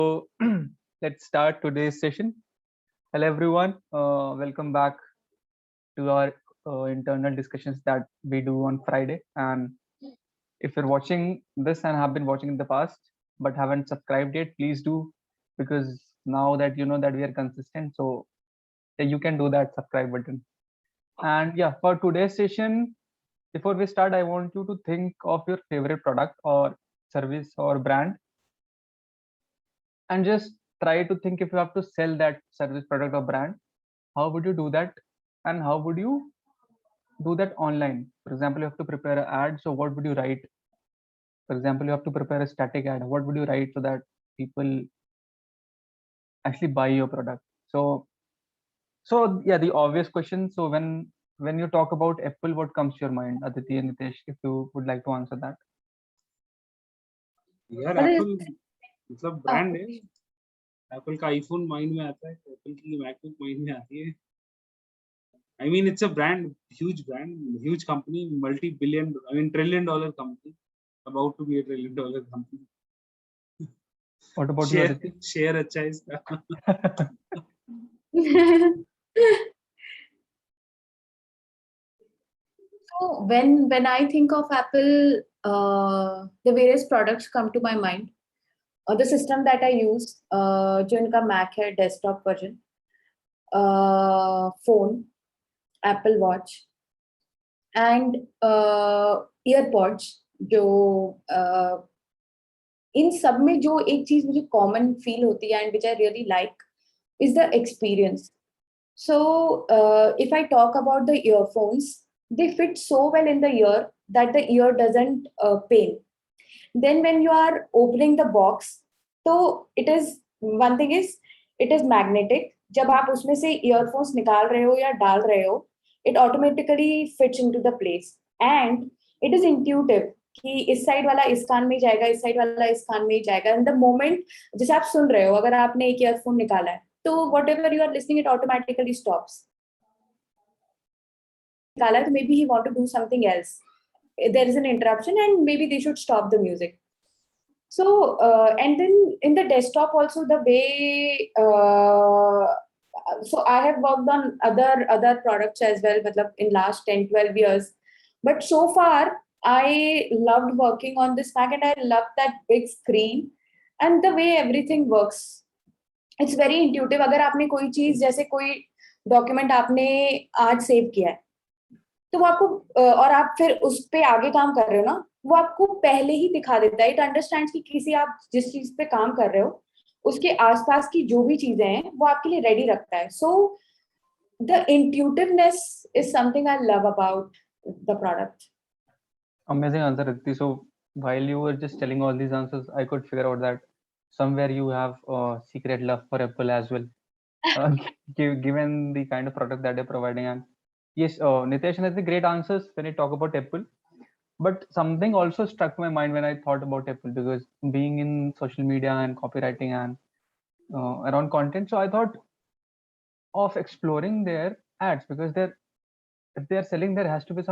So let's start today's session. Hello everyone, welcome back to our internal discussions that we do on Friday. And if you're watching this and have been watching in the past but haven't subscribed yet, please do, because now that you know that we are consistent, so you can do that subscribe button. And yeah, for today's session, before we start, I want you to think of your favorite product or service or brand, and just try to think, if you have to sell that service, product or brand, how would you do that, and how would you do that online? For example, you have to prepare an ad, so what would you write? For example, you have to prepare a static ad, what would you write so that people actually buy your product? So yeah, the obvious question. So when you talk about Apple, what comes to your mind, Aditi and Nitesh, if you would like to answer that? यार Apple मतलब brand है. Apple का iPhone mind में आता है, Apple की MacBook mind में आती है. I mean, it's a brand, huge company, multi-billion, I mean, $1 trillion company, about to be a $1 trillion company. What about you, Aditi? Share अच्छा है इसका. So when I think of Apple, the various products come to my mind. The system that I use, जो इनका Mac है, desktop version, phone, Apple Watch, and earpods. जो इन सब में जो एक चीज मुझे common feel होती है and which I really like is the experience. So if I talk about the earphones, they fit so well in the ear that the ear doesn't pain. Then when you are opening the box, so it is one thing is it is magnetic. जब आप उसमें से earphones निकाल रहे हो या डाल रहे हो, it automatically fits into the place and it is intuitive कि इस साइड वाला इस कान में जाएगा, इस साइड वाला इस कान में जाएगा. And the moment जैसे आप सुन रहे हो, अगर आपने एक earphone निकाला है, तो whatever you are listening, it automatically stops. So maybe he want to do something else. There is an interruption and maybe they should stop the music. So and then in the desktop also, the way so I have worked on other products as well, in last 10-12 years, but so far I loved working on this Mac and I love that big screen and the way everything works. It's very intuitive. अगर आपने कोई चीज जैसे कोई document आपने आज save किया है, तो वो आपको और आप फिर उस पे आगे काम कर रहे हो ना, वो आपको पहले ही दिखा देता है. इट अंडरस्टैंड्स कि किसी आप जिस चीज पे काम कर रहे हो उसके आसपास की जो भी चीजें हैं वो आपके लिए रेडी रखता है. So the intuitiveness is something I love about the product. Amazing answer, Aditi. So while you were just telling all these answers, I could figure out that somewhere you have a secret love for Apple as well, given the kind of product that they're providing. And yes, Nitesh and Aditi, great answers when I talk about Apple. But something also struck my mind when I thought about Apple, because being in social media and copywriting and around content, so I thought of exploring their ads, because if they're selling, there has to be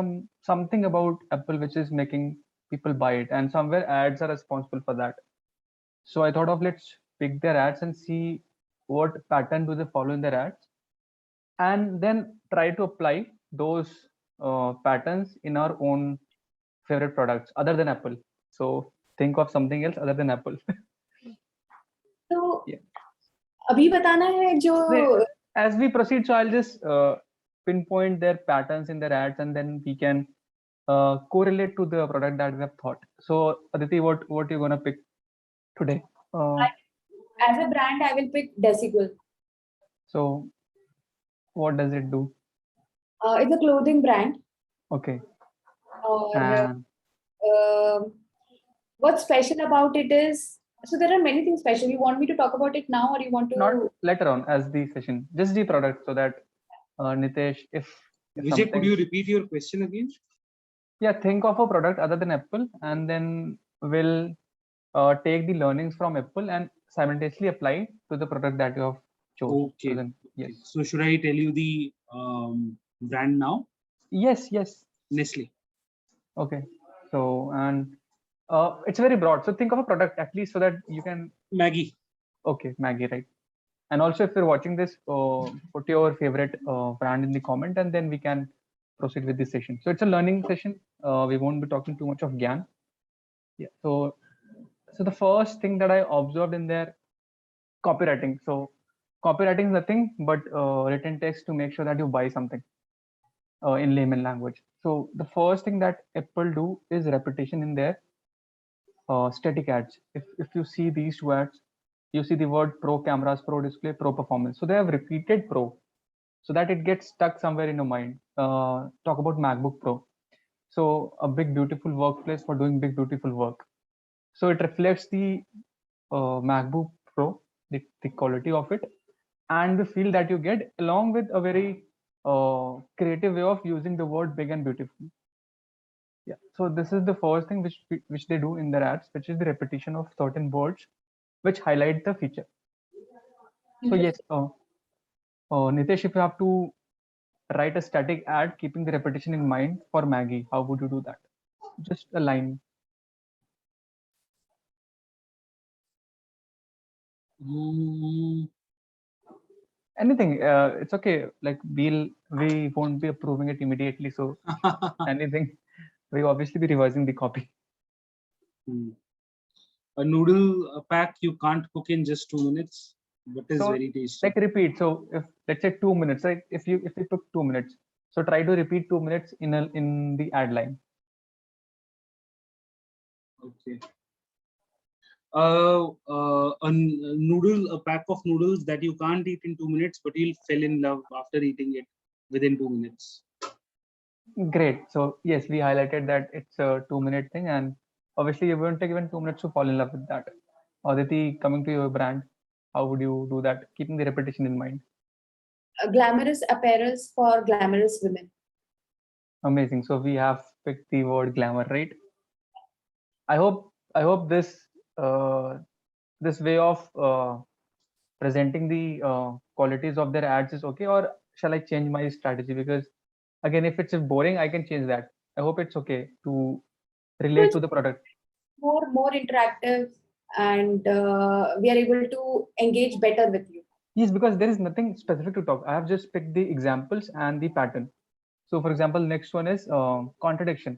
something about Apple which is making people buy it, and somewhere ads are responsible for that. So I thought of, let's pick their ads and see what pattern do they follow in their ads, and then try to apply those patterns in our own favorite products other than Apple. So think of something else other than Apple. तो Yeah. अभी बताना है जो As we proceed, so I'll just pinpoint their patterns in their ads, and then we can correlate to the product that we have thought. So Aditi, what you gonna pick today? as a brand I will pick Desigual. So what does it do? It's a clothing brand. Okay. और what's special about it is, so there are many things special. You want me to talk about it now, or you want to? Not later on as the session, just the product, so that Nitesh, if Vijay, could you repeat your question again? Yeah, think of a product other than Apple, and then we'll take the learnings from Apple and simultaneously apply to the product that you have chosen. Yes. So should I tell you the brand now? Yes. Nestle. Okay. So, and it's very broad. So think of a product at least, so that you can. Maggie. Okay, Maggie, right. And also, if you're watching this, put your favorite brand in the comment, and then we can proceed with this session. So it's a learning session. We won't be talking too much of Gyan. Yeah. So the first thing that I observed in there, copywriting. So copywriting is nothing but written text to make sure that you buy something in layman language. So the first thing that Apple do is repetition in their static ads. If you see these two ads, you see the word pro cameras, pro display, pro performance. So they have repeated pro so that it gets stuck somewhere in your mind. Talk about MacBook Pro. So a big beautiful workplace for doing big beautiful work. So it reflects the MacBook Pro, the quality of it, and the feel that you get, along with a very creative way of using the word big and beautiful. Yeah. So this is the first thing which they do in their ads, which is the repetition of certain words, which highlight the feature. So yes, Nitesh, if you have to write a static ad keeping the repetition in mind for Maggie, how would you do that? Just a line. Anything. It's okay. Like we won't be approving it immediately. So anything. We obviously be revising the copy. A noodle pack you can't cook in just 2 minutes, but is So, very tasty. like repeat. So if let's say 2 minutes, right? If you took 2 minutes, so try to repeat 2 minutes in the ad line. Okay. A pack of noodles that you can't eat in 2 minutes, but you'll fall in love after eating it within 2 minutes. Great. So yes, we highlighted that it's a 2-minute thing, and obviously you won't take even 2 minutes to fall in love with that. Aditi, coming to your brand, how would you do that, keeping the repetition in mind? Glamorous apparels for glamorous women. Amazing. So we have picked the word glamour, right? I hope this this way of presenting the qualities of their ads is okay, or shall I change my strategy? Because again, if it's boring, I can change that. I hope it's okay to relate to the product. More interactive, and we are able to engage better with you. Yes, because there is nothing specific to talk. I have just picked the examples and the pattern. So for example, next one is contradiction,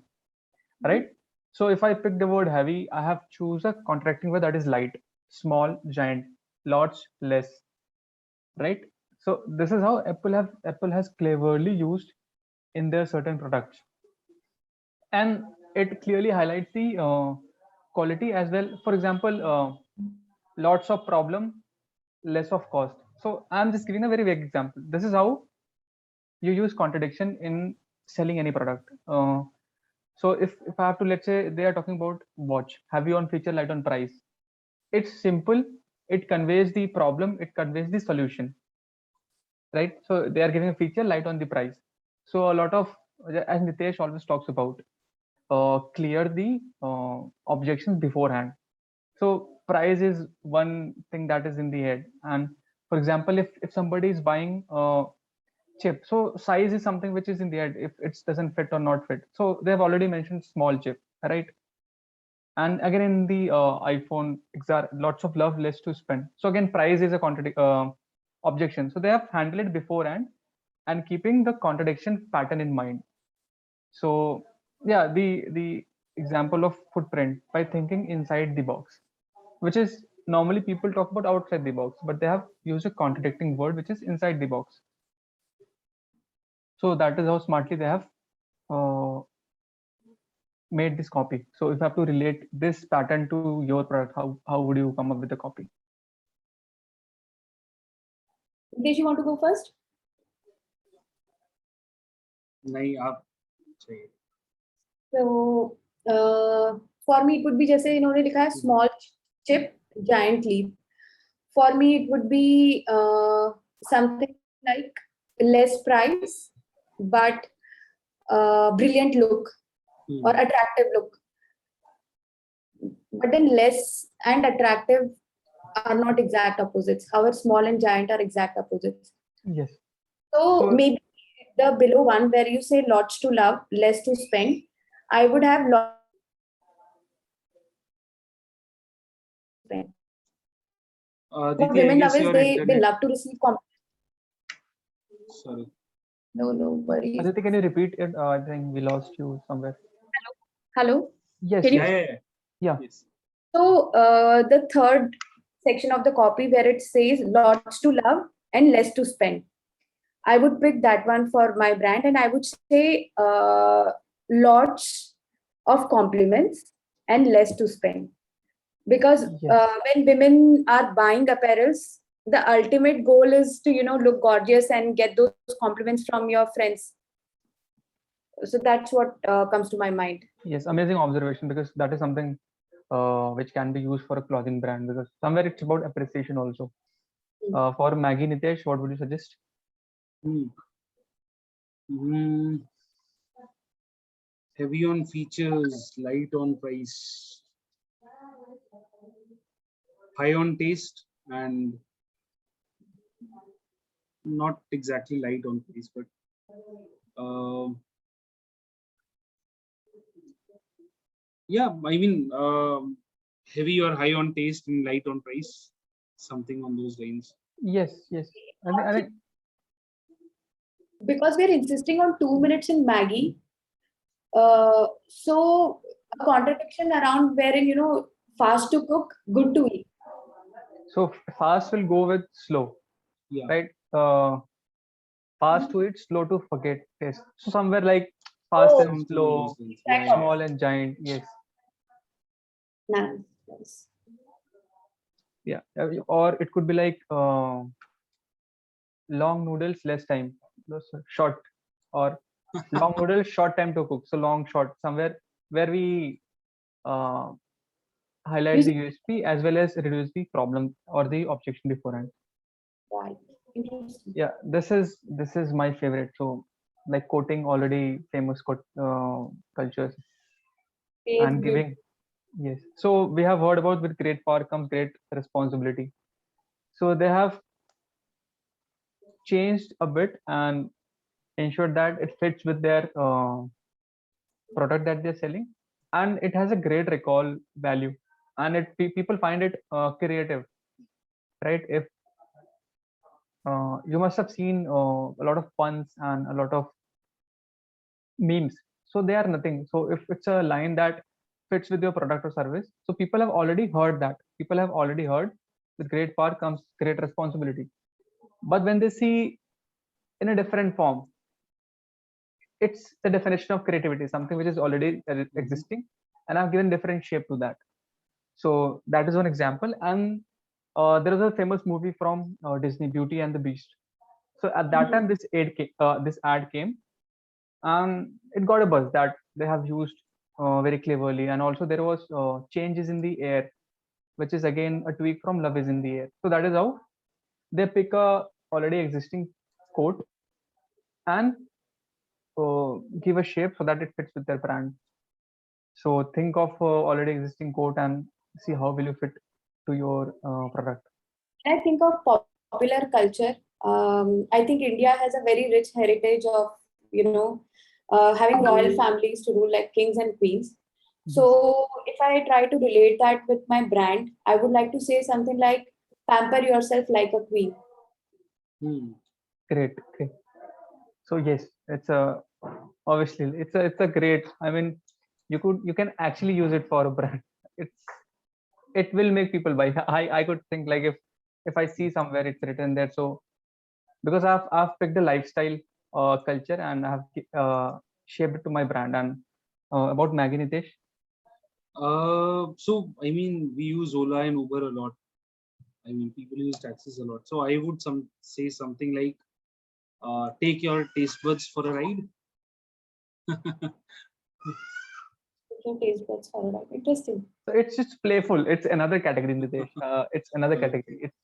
right? So if I pick the word heavy, I have choose a contracting word that is light, small, giant, lots, less, right? So this is how Apple has cleverly used in their certain products, and it clearly highlights the quality as well. For example, lots of problem, less of cost. So I'm just giving a very vague example. This is how you use contradiction in selling any product. So if I have to, let's say they are talking about watch, heavy on feature, light on price. It's simple. It conveys the problem. It conveys the solution, right? So they are giving a feature, light on the price. So a lot of, as Nitesh always talks about, clear the objections beforehand. So price is one thing that is in the head. And for example, if somebody is buying chip, so size is something which is in the head, if it doesn't fit or not fit. So they have already mentioned small chip, right? And again in the iPhone XR, lots of love, less to spend. So again, price is a objection. So they have handled it beforehand and keeping the contradiction pattern in mind. So yeah, the example of footprint by thinking inside the box, which is normally people talk about outside the box, but they have used a contradicting word which is inside the box. So that is how smartly they have uh, made this copy. So if you have to relate this pattern to your product, how would you come up with a copy? Did you want to go first? नहीं आप चाहिए. So for me, it would be जैसे इन्होंने लिखा है small chip, giant leap. For me, it would be something like less price, but brilliant look or attractive look. But then less and attractive are not exact opposites. However, small and giant are exact opposites. Yes. So maybe the below one where you say lots to love, less to spend, I would have lots to spend. What Aditi, I women love guess is your they internet. love to receive compliments. Sorry. No worries. Aditi, can you repeat it? I think we lost you somewhere. Hello. Yes, Can you? Yeah, yes, yeah, yeah. yes. So the third section of the copy where it says lots to love and less to spend. I would pick that one for my brand, and I would say lots of compliments and less to spend. Because Yes, when women are buying apparels, the ultimate goal is to look gorgeous and get those compliments from your friends. So that's what comes to my mind. yes. Amazing observation, because that is something which can be used for a clothing brand, because somewhere it's about appreciation also. For Maggie, Nitesh, what would you suggest? Hmm. Hmm. Heavy on features, light on price, high on taste, and not exactly light on price, but yeah, I mean, heavy or high on taste and light on price, something on those lines. Yes, yes. I think Because we're insisting on 2 minutes in Maggie, so a contradiction around wherein fast to cook, good to eat. so. Fast will go with slow, Yeah, right? Fast to eat, slow to forget taste. So somewhere like fast Oh, and something on those slow, lines. that Yeah, yeah, topic. small and giant. Yes, Nice. Nice. yeah. Or it could be like long noodles, less time. Short, or long noodles, short time to cook. So long, short. Somewhere where we uh, highlight Music, the USP as well as reduce the problem or the objection beforehand. right. Interesting. Yeah, this is my favorite. So like quoting already famous quote cultures and Faith build. giving. Yes. So we have heard about with great power comes great responsibility. So they have changed a bit and ensured that it fits with their product that they're selling, and it has a great recall value, and people find it creative, right? If you must have seen a lot of puns and a lot of memes, so they are nothing. So if it's a line that fits with your product or service, so people have already heard that. People have already heard with great power comes great responsibility. But when they see in a different form, it's the definition of creativity, something which is already Mhm. existing, and I've given different shape to that. So that is one example. And there was a famous movie from Disney, Beauty and the Beast. So at that time, this ad came, and it got a buzz that they have used very cleverly. And also there was changes in the air, which is again a tweak from Love Is in the Air. So that is how they pick a already existing quote and give a shape so that it fits with their brand. So think of already existing quote and see how will you fit to your product. When I think of popular culture, I think India has a very rich heritage of, having royal families to rule like kings and queens. Yes. So if I try to relate that with my brand, I would like to say something like pamper yourself like a queen. Hmm. Great. Okay. So yes, it's a obviously it's a great. I mean, you can actually use it for a brand. It's it will make people buy. I could think like if I see somewhere it's written there. So because I've picked a lifestyle culture and I've shaped it to my brand. And about Maggie, Nitesh. So I mean, we use Ola and Uber a lot. I mean, people use taxis a lot. So I would say something like, take your taste buds for a ride. Different taste buds for it. Interesting. So it's just playful. It's another category, Nitesh. It's another category. Okay. It's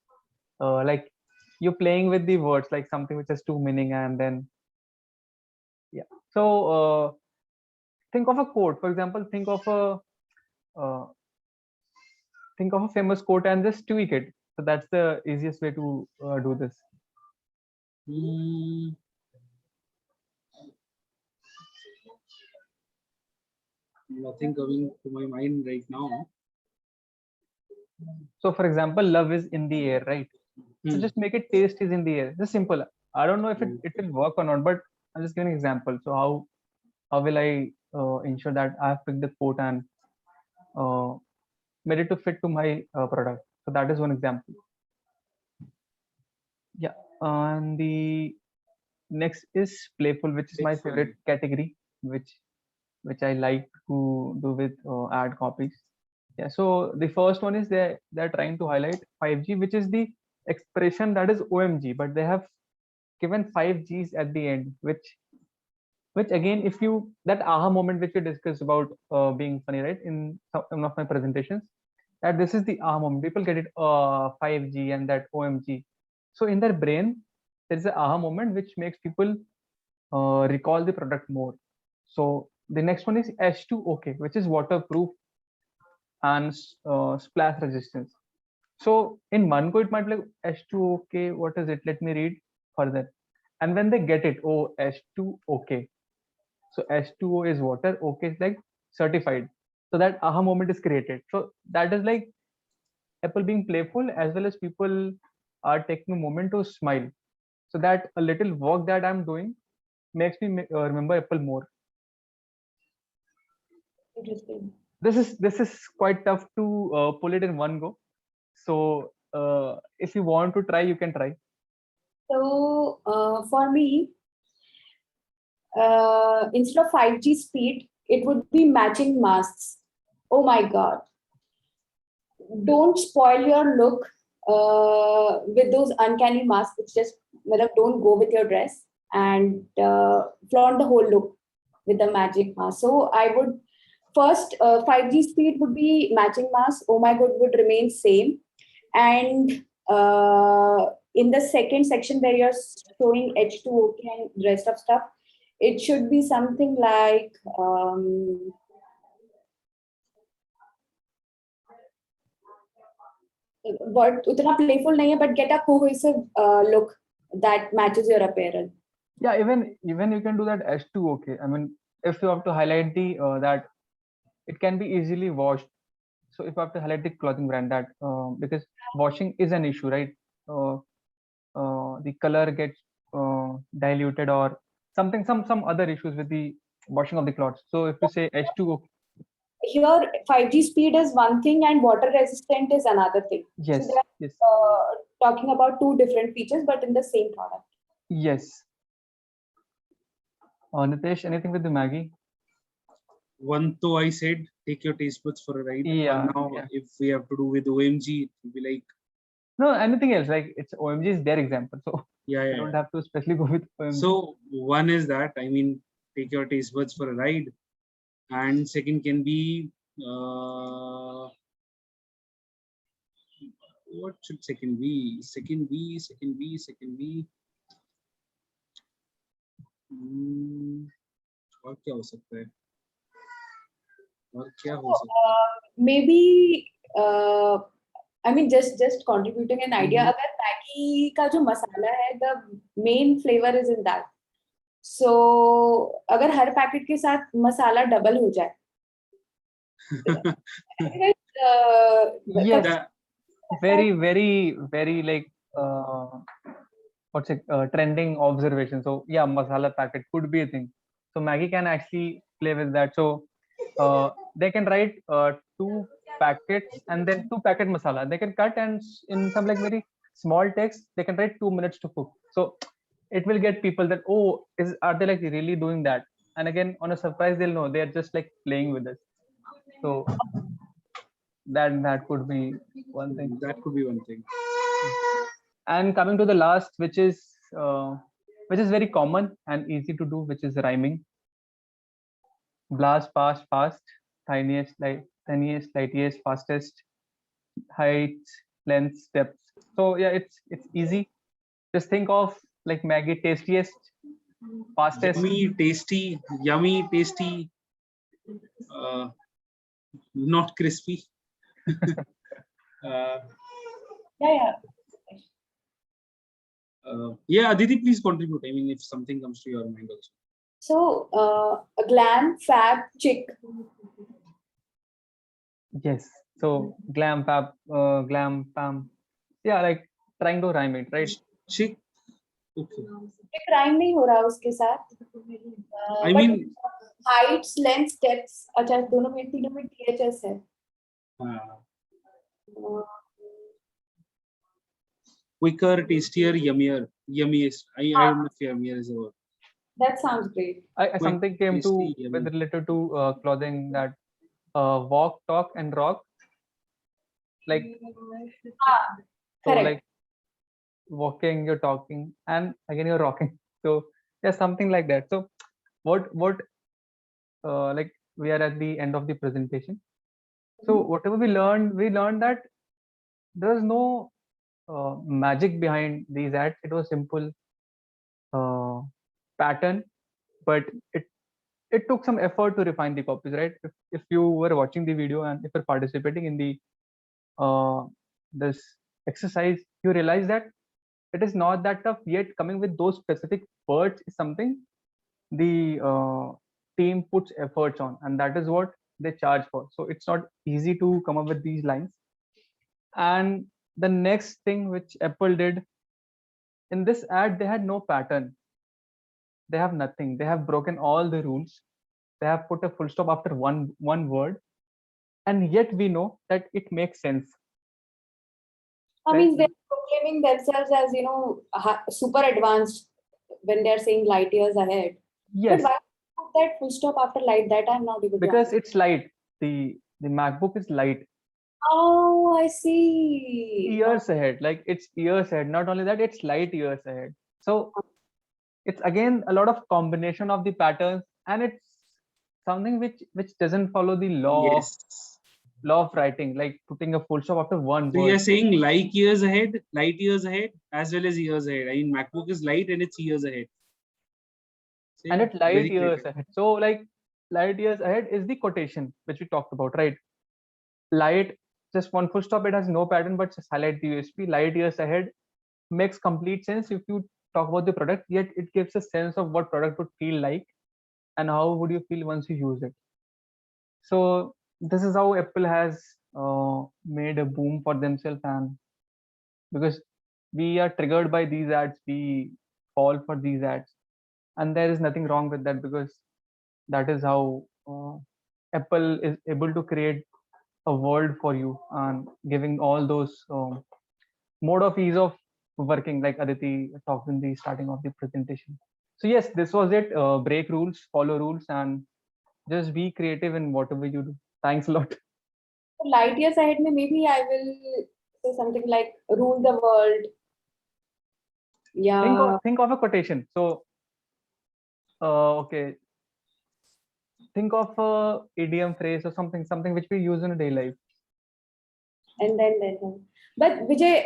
like you're playing with the words, like something which has two meaning, and then yeah. So think of a quote. For example, uh, think of a famous quote and just tweak it. So that's the easiest way to do this. Hmm. Nothing coming to my mind right now. So for example, love is in the air, right? So just make it taste is in the air. Just simple. I don't know if it will work or not, but I'm just giving an example. So how will I ensure that I have picked the quote and uh, made it to fit to my product? So that is one example. Yeah. And the next is playful, which is my Playful. favorite category, which I like to do with ad copies. Yeah. So the first one is they're trying to highlight 5G, which is the expression that is OMG, but they have given 5Gs at the end, which again, if you that aha moment which we discussed about being funny, right? In one of my presentations, that this is the aha moment. People get it 5G and that OMG. So in their brain, there is an aha moment which makes people recall the product more. So the next one is H2OK, which is waterproof and splash resistance. So in one go, it might be like H2OK, what is it? Let me read further. And when they get it, oh, H2OK. So H2O is water, OK is like certified. So that aha moment is created. So that is like Apple being playful as well as people are taking a moment to smile. So that a little work that I'm doing makes me remember Apple more. Interesting. This is quite tough to pull it in one go. So if you want to try, you can try. So for me, instead of 5G speed, it would be matching masks. Oh my God. Don't spoil your look with those uncanny masks, which just don't go with your dress, and flaunt the whole look with the magic mask. So I would first, 5G speed would be matching mask. Oh my God would remain same. And in the second section where you're showing H2OK and rest of stuff, it should be something like but utna playful nahi hai, but get a cohesive look that matches your apparel. Yeah, even you can do that H2OK. I mean, if you have to highlight the that it can be easily washed. So if I have to highlight the clothing brand, that because washing is an issue, right? Uh, the color gets diluted or something, some other issues with the washing of the clothes. So if you say H2O, Here, 5G speed is one thing and water resistant is another thing. So yes, they are yes, talking about two different features, but in the same product. yes. Nitesh, anything with the Maggie? One though I said, take your taste buds for a ride. Yeah, Now, yeah. if we have to do with OMG, it will be like, No, anything else, like it's OMG is their example, so yeah, you yeah. don't have to especially go with OMG. So one is that, I mean, take your taste buds for a ride, and second can be what should second be? Second be. और क्या हो सकता है? और क्या हो सकता है? Maybe I mean just contributing an idea. अगर Maggi का जो मसाला है, the main flavor is in that. So अगर हर पैकेट के साथ मसाला डबल हो जाए, Yes, That- very like what's it trending observation. So yeah, masala packet could be a thing. So Maggie can actually play with that. So they can write 2 packets and then 2 packet masala. They can cut and in some like very small text they can write 2 minutes to cook. So it will get people that, oh, are they like really doing that? And again, on a surprise, they'll know they're just like playing with us. So that could be one thing. that could be one thing. And coming to the last, which is very common and easy to do, which is rhyming. Blast, fast, fast, tiniest, lightest, fastest, heights, length, steps. So yeah, it's easy. Just think of like Maggie, tastiest, fastest. Yummy, tasty, not crispy. yeah. Yeah, Aditi, please contribute. I mean, if something comes to your mind also. So a glam fab chick. Yes, So glam pam. Yeah, like trying to rhyme it, right? Chick. Okay. Crime नहीं हो रहा उसके साथ. I mean, Heights length depths अच्छा दोनों में तीनों में THS है. quicker, tastier, yummier, yummiest. I don't know if yummier is a word. That sounds great. I Quick, something came to tasty, yummy. with related to clothing that walk, talk, and rock. Like so, Correct. like walking, you're talking, and again you're rocking. So yeah, something like that. So what like we are at the end of the presentation. So whatever we learned that there's no magic behind these ads. It was simple pattern, but it took some effort to refine the copies, right? If you were watching the video and if you're participating in the this exercise, you realize that it is not that tough, yet coming with those specific words is something the team puts efforts on, and that is what they charge for. So it's not easy to come up with these lines. And the next thing which Apple did in this ad, they had no pattern. They have nothing. They have broken all the rules. They have put a full stop after one word, and yet we know that it makes sense. I Right? mean, they're proclaiming themselves as, super advanced when they're saying light years ahead. Yes, But why put that full stop after light? That I'm not able to because understand. it's light. The MacBook is light. Oh, I see. Years ahead, like it's years ahead. Not only that, it's light years ahead. So it's again a lot of combination of the patterns, and it's something which doesn't follow the Yes. law of writing, like putting a full stop after one So you are word. saying light years ahead, as well as years ahead. I mean, MacBook is light and it's years ahead. And it's light Very years creative. ahead. So like light years ahead is the quotation which we talked about, right? Light, just one full stop, it has no pattern, but just highlight the USP. Light years ahead makes complete sense if you talk about the product, yet it gives a sense of what product would feel like and how would you feel once you use it. So this is how Apple has made a boom for themselves, and because we are triggered by these ads, we fall for these ads, and there is nothing wrong with that, because that is how Apple is able to create a world for you and giving all those mode of ease of working, like Aditi talked in the starting of the presentation. So yes, this was it. Break rules, follow rules, and just be creative in whatever you do. Thanks a lot. Light years ahead, maybe I will say something like rule the world. Yeah. Think of a quotation. So okay, think of a idiom phrase or something which we use in a daily life. And then. But Vijay,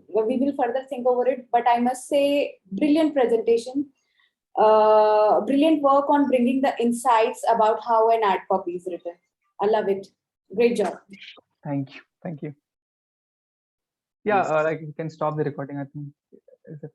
we will further think over it. But I must say, brilliant presentation. Brilliant work on bringing the insights about how an ad copy is written. I love it. Great job. Thank you. Yeah, like you can stop the recording, I think. Is it?